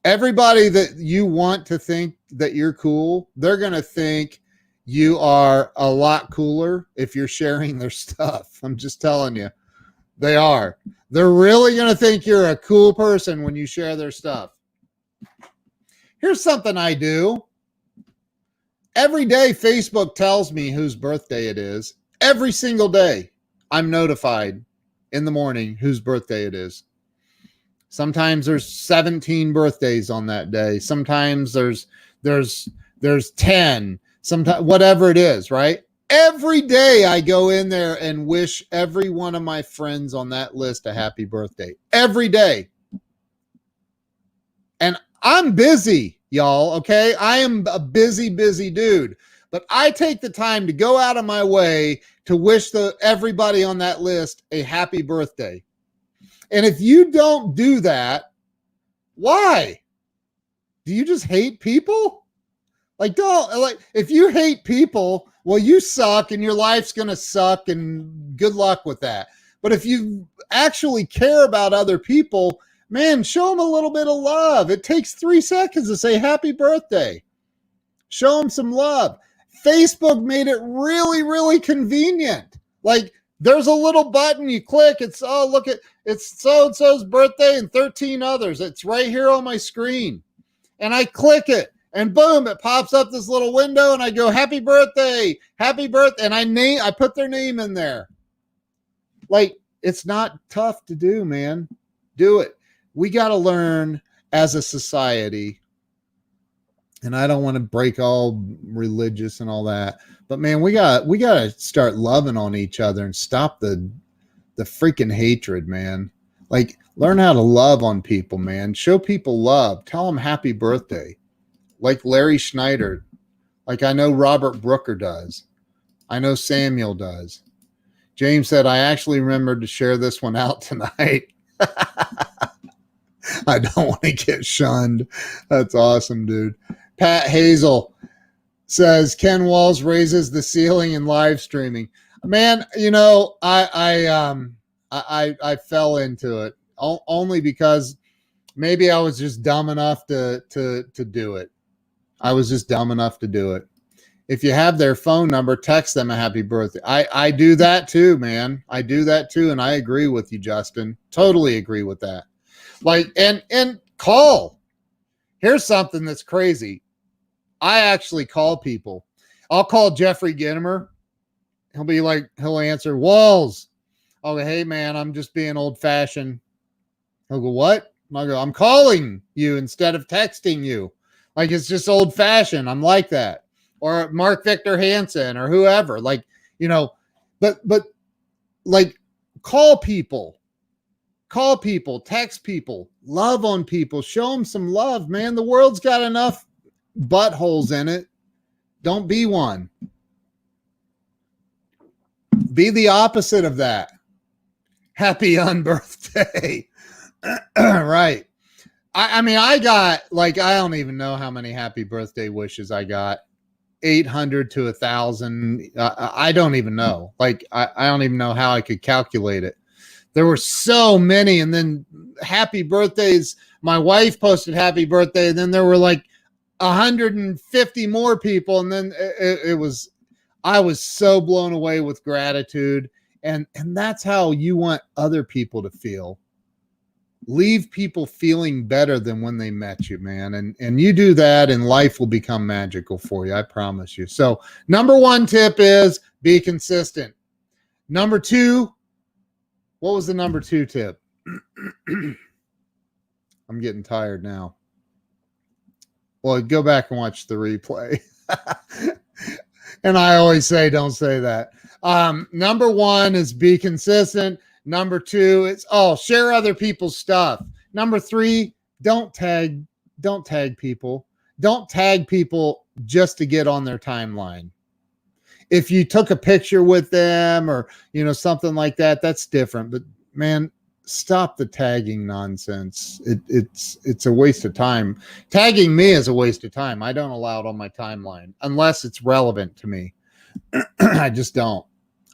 Everybody that you want to think that you're cool, they're going to think you are a lot cooler if you're sharing their stuff. I'm just telling you. They are. They're really going to think you're a cool person when you share their stuff. Here's something I do. Every day, Facebook tells me whose birthday it is. Every single day, I'm notified in the morning whose birthday it is. Sometimes there's 17 birthdays on that day. Sometimes there's 10. Sometimes whatever it is, right? Every day I go in there and wish every one of my friends on that list a happy birthday. Every day. And I'm busy, y'all, okay? I am a busy dude. But I take the time to go out of my way to wish everybody on that list a happy birthday. And if you don't do that, why? Do you just hate people? If you hate people, well, you suck and your life's going to suck, and good luck with that. But if you actually care about other people, man, show them a little bit of love. It takes 3 seconds to say happy birthday. Show them some love. Facebook made it really, really convenient. Like, there's a little button you click. It's so-and-so's birthday and 13 others. It's right here on my screen. And I click it. And boom, it pops up this little window and I go, happy birthday, happy birthday. And I put their name in there. Like, it's not tough to do, man. Do it. We got to learn as a society. And I don't want to break all religious and all that, but man, we got to start loving on each other and stop the freaking hatred, man. Like, learn how to love on people, man. Show people love. Tell them happy birthday. Like Larry Schneider. Like I know Robert Brooker does. I know Samuel does. James said, I actually remembered to share this one out tonight. I don't want to get shunned. That's awesome, dude. Pat Hazel says, Ken Walls raises the ceiling in live streaming. Man, you know, I fell into it only because maybe I was just dumb enough to do it. I was just dumb enough to do it. If you have their phone number, text them a happy birthday. I do that too, man. I do that too. And I agree with you, Justin. Totally agree with that. Like, and call. Here's something that's crazy. I actually call people. I'll call Jeffrey Gittimer. He'll answer, Walls. I'll go, hey man, I'm just being old fashioned. He'll go, what? I'll go, I'm calling you instead of texting you. Like, it's just old fashioned. I'm like that. Or Mark Victor Hansen or whoever. Like, you know, but like, call people, text people, love on people, show them some love, man. The world's got enough buttholes in it. Don't be one. Be the opposite of that. Happy unbirthday. Right. I mean, I got, like, I don't even know how many happy birthday wishes I got. 800 to 1,000. I don't even know. Like, I don't even know how I could calculate it. There were so many. And then happy birthdays. My wife posted happy birthday. And then there were like 150 more people. And then I was so blown away with gratitude. And that's how you want other people to feel. Leave people feeling better than when they met you, man. And you do that and life will become magical for you. I promise you. So number one tip is be consistent. Number two, what was the number two tip? I'm getting tired now. Well, go back and watch the replay. And I always say, don't say that. Number one is be consistent. Number two, it's share other people's stuff. Number three, don't tag people. Don't tag people just to get on their timeline. If you took a picture with them or, you know, something like that, that's different. But man, stop the tagging nonsense. It's a waste of time. Tagging me is a waste of time. I don't allow it on my timeline unless it's relevant to me. I just don't.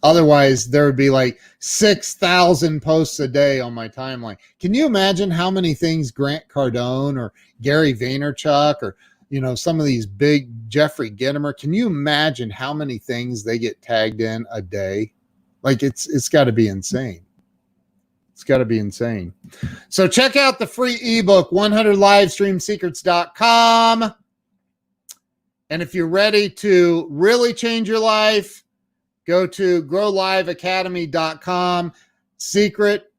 Otherwise, there would be like 6,000 posts a day on my timeline. Can you imagine how many things Grant Cardone or Gary Vaynerchuk or, you know, some of these big Jeffrey Gittimer, can you imagine how many things they get tagged in a day? Like, it's got to be insane. It's got to be insane. So check out the free ebook, 100livestreamsecrets.com. And if you're ready to really change your life, go to growliveacademy.com. Secret.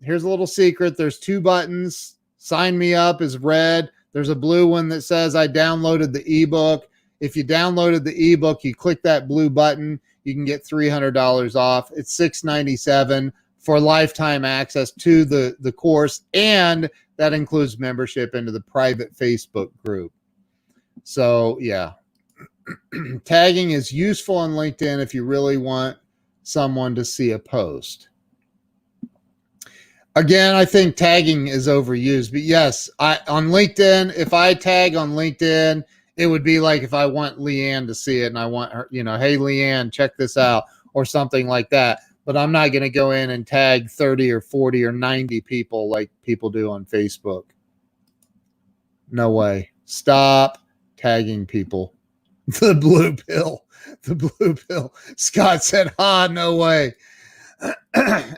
Here's a little secret. There's 2 buttons. Sign me up is red. There's a blue one that says I downloaded the ebook. If you downloaded the ebook, you click that blue button, you can get $300 off. It's $697 for lifetime access to the course, and that includes membership into the private Facebook group. So, yeah. Tagging is useful on LinkedIn if you really want someone to see a post. Again, I think tagging is overused, but yes, on LinkedIn, if I tag on LinkedIn, it would be like if I want Leanne to see it and I want her, you know, hey, Leanne, check this out or something like that. But I'm not going to go in and tag 30 or 40 or 90 people like people do on Facebook. No way. Stop tagging people. The blue pill. Scott said, no way.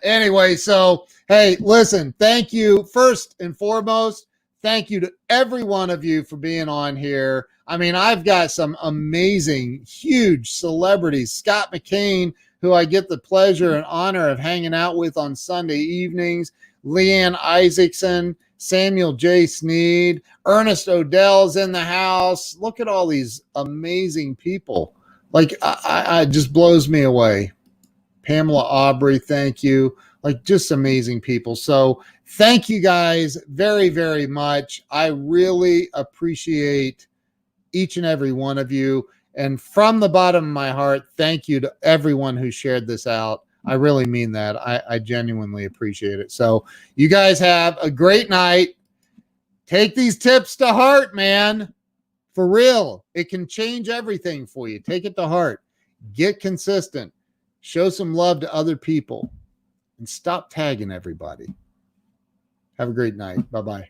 Anyway, so, hey, listen, thank you. First and foremost, thank you to every one of you for being on here. I mean, I've got some amazing, huge celebrities. Scott McCain, who I get the pleasure and honor of hanging out with on Sunday evenings, Leanne Isaacson, Samuel J. Sneed, Ernest Odell's in the house. Look at all these amazing people. Like, I just blows me away. Pamela Aubrey, thank you. Like, just amazing people. So thank you guys very, very much. I really appreciate each and every one of you. And from the bottom of my heart, thank you to everyone who shared this out. I really mean that. I genuinely appreciate it. So you guys have a great night. Take these tips to heart, man. For real. It can change everything for you. Take it to heart. Get consistent. Show some love to other people. And stop tagging everybody. Have a great night. Bye-bye.